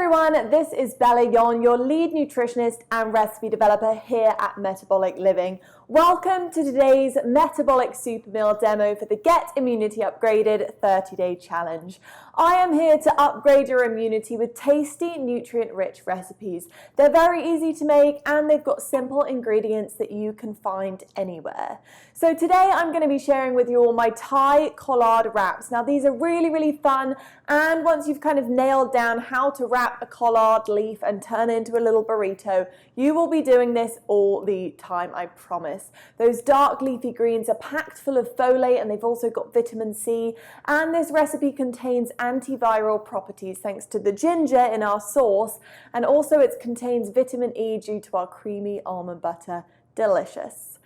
everyone, this is Bella Yon, your lead nutritionist and recipe developer here at Metabolic Living. Welcome to today's Metabolic Super Meal demo for the Get Immunity Upgraded 30-Day Challenge. I am here to upgrade your immunity with tasty, nutrient-rich recipes. They're very easy to make and they've got simple ingredients that you can find anywhere. So today I'm going to be sharing with you all my Thai collard wraps. Now these are really fun, and once you've kind of nailed down how to wrap a collard leaf and turn it into a little burrito, you will be doing this all the time, I promise. Those dark leafy greens are packed full of folate and they've also got vitamin C, and this recipe contains antiviral properties thanks to the ginger in our sauce, and also it contains vitamin E due to our creamy almond butter. Delicious.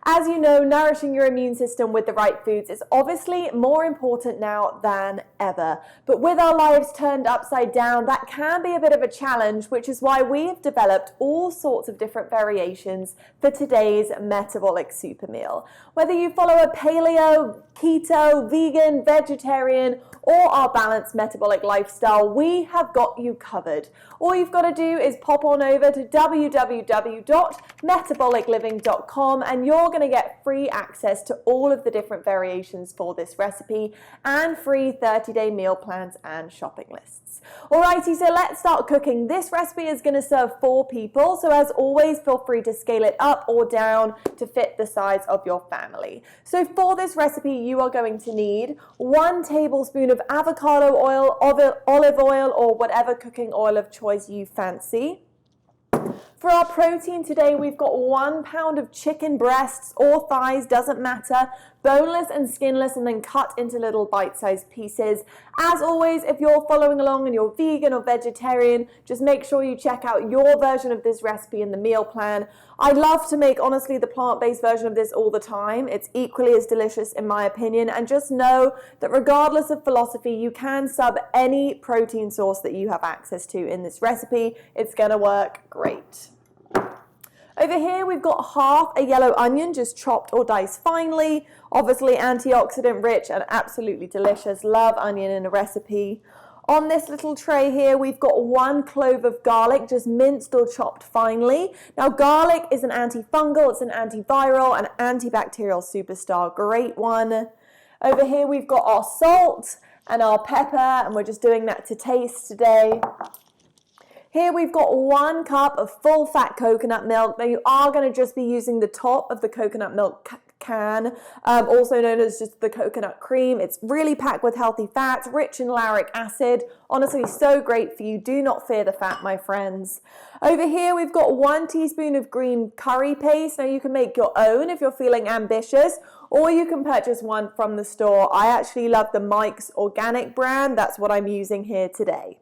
As you know, nourishing your immune system with the right foods is obviously more important now than ever. But with our lives turned upside down, that can be a bit of a challenge, which is why we have developed all sorts of different variations for today's metabolic super meal. Whether you follow a paleo, keto, vegan, vegetarian, or our balanced metabolic lifestyle, we have got you covered. All you've got to do is pop on over to www.metabolicliving.com and you're going to get free access to all of the different variations for this recipe and free 30-day meal plans and shopping lists. Alrighty, so let's start cooking. This recipe is going to serve 4 people, so as always, feel free to scale it up or down to fit the size of your family. So for this recipe, you are going to need 1 tablespoon of avocado oil, olive oil, or whatever cooking oil of choice you fancy. For our protein today, we've got 1 pound of chicken breasts or thighs, doesn't matter, boneless and skinless, and then cut into little bite-sized pieces. As always, if you're following along and you're vegan or vegetarian, just make sure you check out your version of this recipe in the meal plan. I love to make, honestly, the plant-based version of this all the time. It's equally as delicious in my opinion, and just know that regardless of philosophy, you can sub any protein source that you have access to in this recipe. It's gonna work great. Over here, we've got half a yellow onion, just chopped or diced finely. Obviously antioxidant rich and absolutely delicious. Love onion in a recipe. On this little tray here, we've got 1 clove of garlic, just minced or chopped finely. Now, garlic is an antifungal, it's an antiviral, and antibacterial superstar. Great one. Over here, we've got our salt and our pepper, and we're just doing that to taste today. Here we've got 1 cup of full fat coconut milk. Now you are going to just be using the top of the coconut milk can, also known as just the coconut cream. It's really packed with healthy fats, rich in lauric acid. Honestly, so great for you. Do not fear the fat, my friends. Over here we've got 1 teaspoon of green curry paste. Now you can make your own if you're feeling ambitious, or you can purchase one from the store. I actually love the Mike's Organic brand. That's what I'm using here today.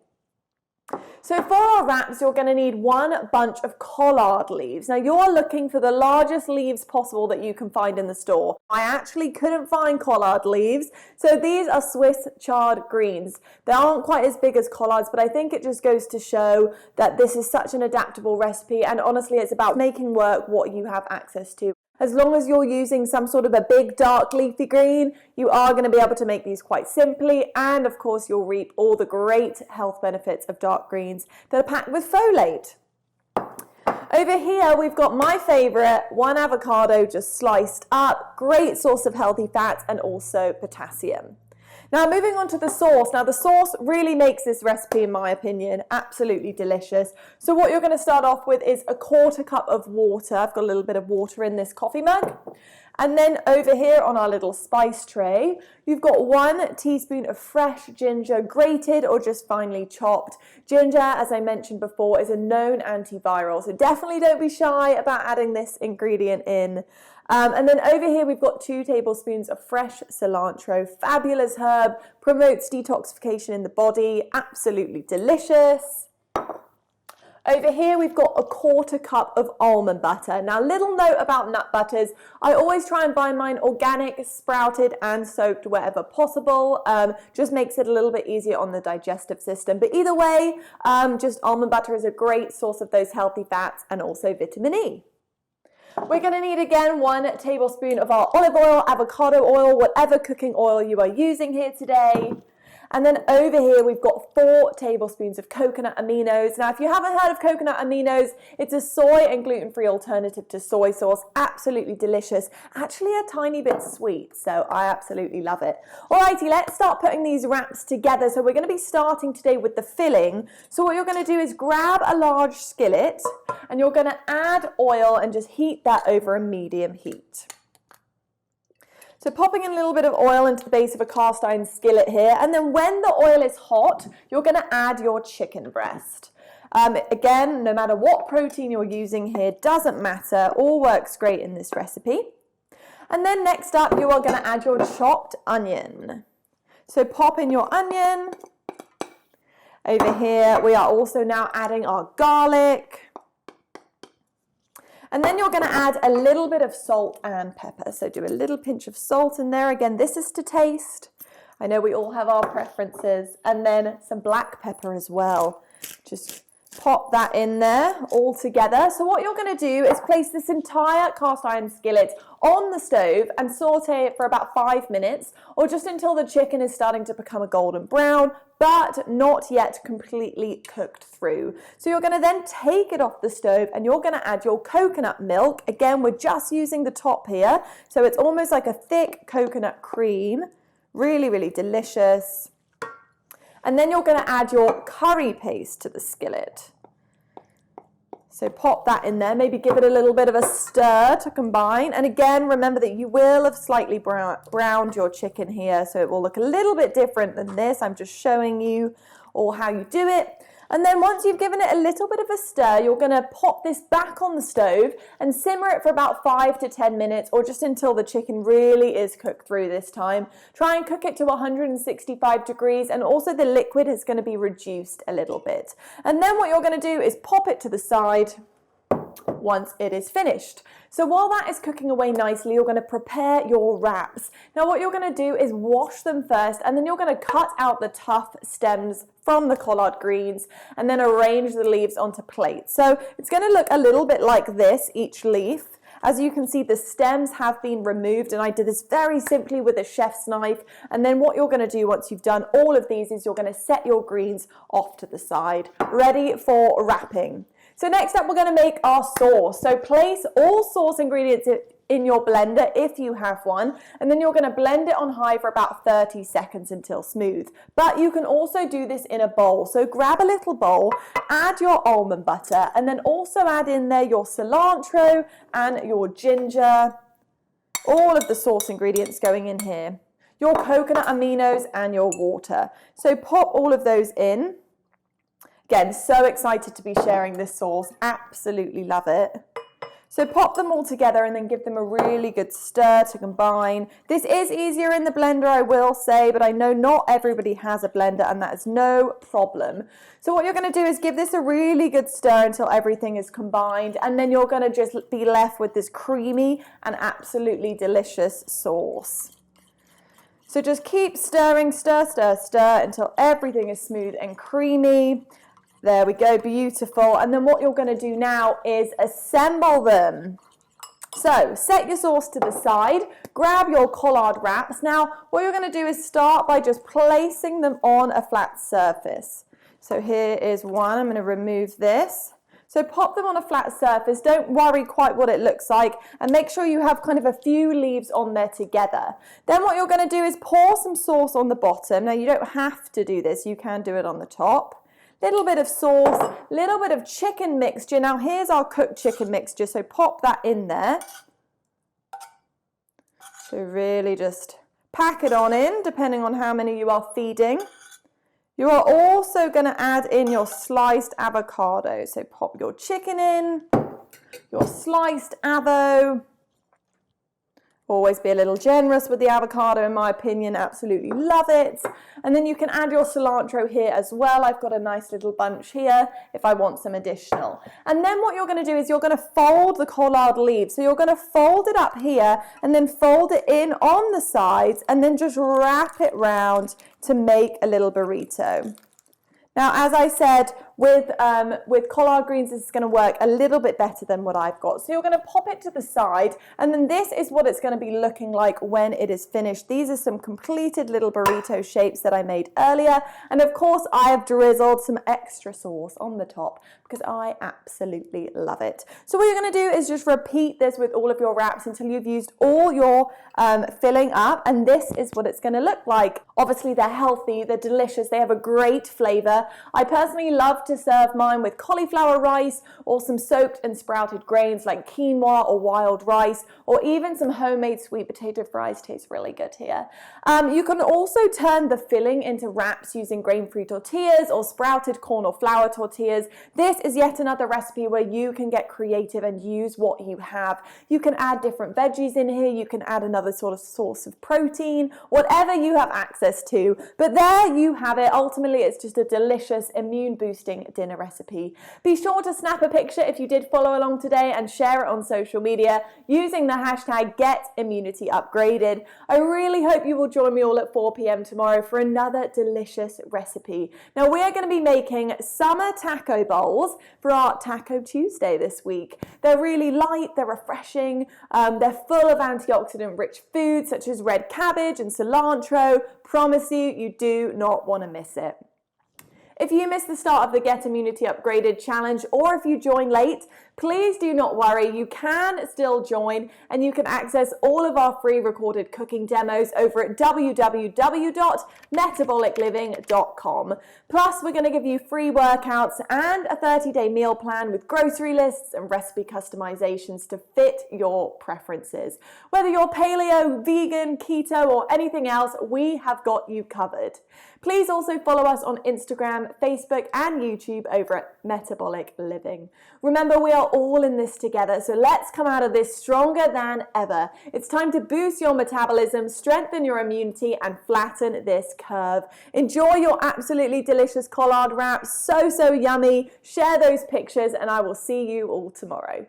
So for our wraps, you're going to need 1 bunch of collard leaves. Now you're looking for the largest leaves possible that you can find in the store. I actually couldn't find collard leaves, so these are Swiss chard greens. They aren't quite as big as collards, but I think it just goes to show that this is such an adaptable recipe, and honestly it's about making work what you have access to. As long as you're using some sort of a big dark leafy green, you are going to be able to make these quite simply, and of course you'll reap all the great health benefits of dark greens that are packed with folate. Over here we've got my favorite, 1 avocado just sliced up, great source of healthy fats and also potassium. Now moving on to the sauce. Now the sauce really makes this recipe, in my opinion, absolutely delicious. So what you're going to start off with is 1/4 cup of water. I've got a little bit of water in this coffee mug. And then over here on our little spice tray, you've got 1 teaspoon of fresh ginger, grated or just finely chopped. Ginger, as I mentioned before, is a known antiviral, so definitely don't be shy about adding this ingredient in. And then over here we've got 2 tablespoons of fresh cilantro, fabulous herb, promotes detoxification in the body, absolutely delicious. Over here we've got 1/4 cup of almond butter. Now, little note about nut butters, I always try and buy mine organic, sprouted and soaked wherever possible. Just makes it a little bit easier on the digestive system. But either way, just almond butter is a great source of those healthy fats and also vitamin E. We're going to need again 1 tablespoon of our olive oil, avocado oil, whatever cooking oil you are using here today. And then over here, we've got 4 tablespoons of coconut aminos. Now, if you haven't heard of coconut aminos, it's a soy and gluten-free alternative to soy sauce. Absolutely delicious. Actually, a tiny bit sweet, so I absolutely love it. Alrighty, let's start putting these wraps together. So we're going to be starting today with the filling. So what you're going to do is grab a large skillet, and you're going to add oil and just heat that over a medium heat. So popping in a little bit of oil into the base of a cast iron skillet here, and then when the oil is hot, you're going to add your chicken breast. Again, no matter what protein you're using here, doesn't matter, all works great in this recipe. And then next up, you are going to add your chopped onion. So pop in your onion. Over here, we are also now adding our garlic. And then you're going to add a little bit of salt and pepper. So do a little pinch of salt in there. Again, this is to taste. I know we all have our preferences. And then some black pepper as well. Just pop that in there all together. So what you're going to do is place this entire cast iron skillet on the stove and saute it for about 5 minutes, or just until the chicken is starting to become a golden brown, but not yet completely cooked through. So you're going to then take it off the stove and you're going to add your coconut milk. Again, we're just using the top here. So it's almost like a thick coconut cream. Really, really delicious. And then you're going to add your curry paste to the skillet. So pop that in there, maybe give it a little bit of a stir to combine. And again, remember that you will have slightly browned your chicken here, so it will look a little bit different than this. I'm just showing you all how you do it. And then once you've given it a little bit of a stir, you're going to pop this back on the stove and simmer it for about 5 to 10 minutes, or just until the chicken really is cooked through this time. Try and cook it to 165 degrees, and also the liquid is going to be reduced a little bit. And then what you're going to do is pop it to the side once it is finished. So while that is cooking away nicely, you're going to prepare your wraps. Now what you're going to do is wash them first, and then you're going to cut out the tough stems from the collard greens and then arrange the leaves onto plates. So it's going to look a little bit like this, each leaf. As you can see, the stems have been removed, and I did this very simply with a chef's knife. And then what you're going to do once you've done all of these is you're going to set your greens off to the side, ready for wrapping. So next up, we're going to make our sauce. So place all sauce ingredients in your blender if you have one, and then you're going to blend it on high for about 30 seconds until smooth. But you can also do this in a bowl. So grab a little bowl, add your almond butter, and then also add in there your cilantro and your ginger, all of the sauce ingredients going in here, your coconut aminos and your water. So pop all of those in. Again, so excited to be sharing this sauce. Absolutely love it. So pop them all together and then give them a really good stir to combine. This is easier in the blender, I will say, but I know not everybody has a blender, and that is no problem. So what you're going to do is give this a really good stir until everything is combined, and then you're going to just be left with this creamy and absolutely delicious sauce. So just keep stirring, stir, stir, stir until everything is smooth and creamy. There we go, beautiful. And then what you're going to do now is assemble them. So set your sauce to the side, grab your collard wraps. Now what you're going to do is start by just placing them on a flat surface. So here is one. I'm going to remove this. So pop them on a flat surface. Don't worry quite what it looks like, and make sure you have kind of a few leaves on there together. Then what you're going to do is pour some sauce on the bottom. Now you don't have to do this, you can do it on the top. Little bit of sauce, little bit of chicken mixture. Now here's our cooked chicken mixture, so pop that in there. So really just pack it on in, depending on how many you are feeding. You are also going to add in your sliced avocado. So pop your chicken in, your sliced avo. Always be a little generous with the avocado, in my opinion. Absolutely love it. And then you can add your cilantro here as well. I've got a nice little bunch here if I want some additional. And then what you're going to do is you're going to fold the collard leaves. So you're going to fold it up here and then fold it in on the sides and then just wrap it round to make a little burrito. Now, as I said, with collard greens, this is going to work a little bit better than what I've got. So you're going to pop it to the side, and then this is what it's going to be looking like when it is finished. These are some completed little burrito shapes that I made earlier, and of course I have drizzled some extra sauce on the top because I absolutely love it. So what you're going to do is just repeat this with all of your wraps until you've used all your filling up, and this is what it's going to look like. Obviously they're healthy, they're delicious, they have a great flavor. I personally love to serve mine with cauliflower rice or some soaked and sprouted grains like quinoa or wild rice, or even some homemade sweet potato fries. Tastes really good here. You can also turn the filling into wraps using grain-free tortillas or sprouted corn or flour tortillas. This is yet another recipe where you can get creative and use what you have. You can add different veggies in here, you can add another sort of source of protein, whatever you have access to. But there you have it. Ultimately, it's just a delicious immune boosting dinner recipe. Be sure to snap a picture if you did follow along today and share it on social media using the hashtag #GetImmunityUpgraded. I really hope you will join me all at 4 p.m. tomorrow for another delicious recipe. Now we are going to be making summer taco bowls for our Taco Tuesday this week. They're really light, they're refreshing, they're full of antioxidant rich foods such as red cabbage and cilantro. Promise you do not want to miss it. If you missed the start of the Get Immunity Upgraded challenge, or if you join late, please do not worry, you can still join and you can access all of our free recorded cooking demos over at www.metabolicliving.com. Plus, we're going to give you free workouts and a 30-day meal plan with grocery lists and recipe customizations to fit your preferences. Whether you're paleo, vegan, keto, or anything else, we have got you covered. Please also follow us on Instagram, Facebook, and YouTube over at Metabolic Living. Remember, we are all in this together, so let's come out of this stronger than ever. It's time to boost your metabolism, strengthen your immunity, and flatten this curve. Enjoy your absolutely delicious collard wraps, so yummy. Share those pictures, and I will see you all tomorrow.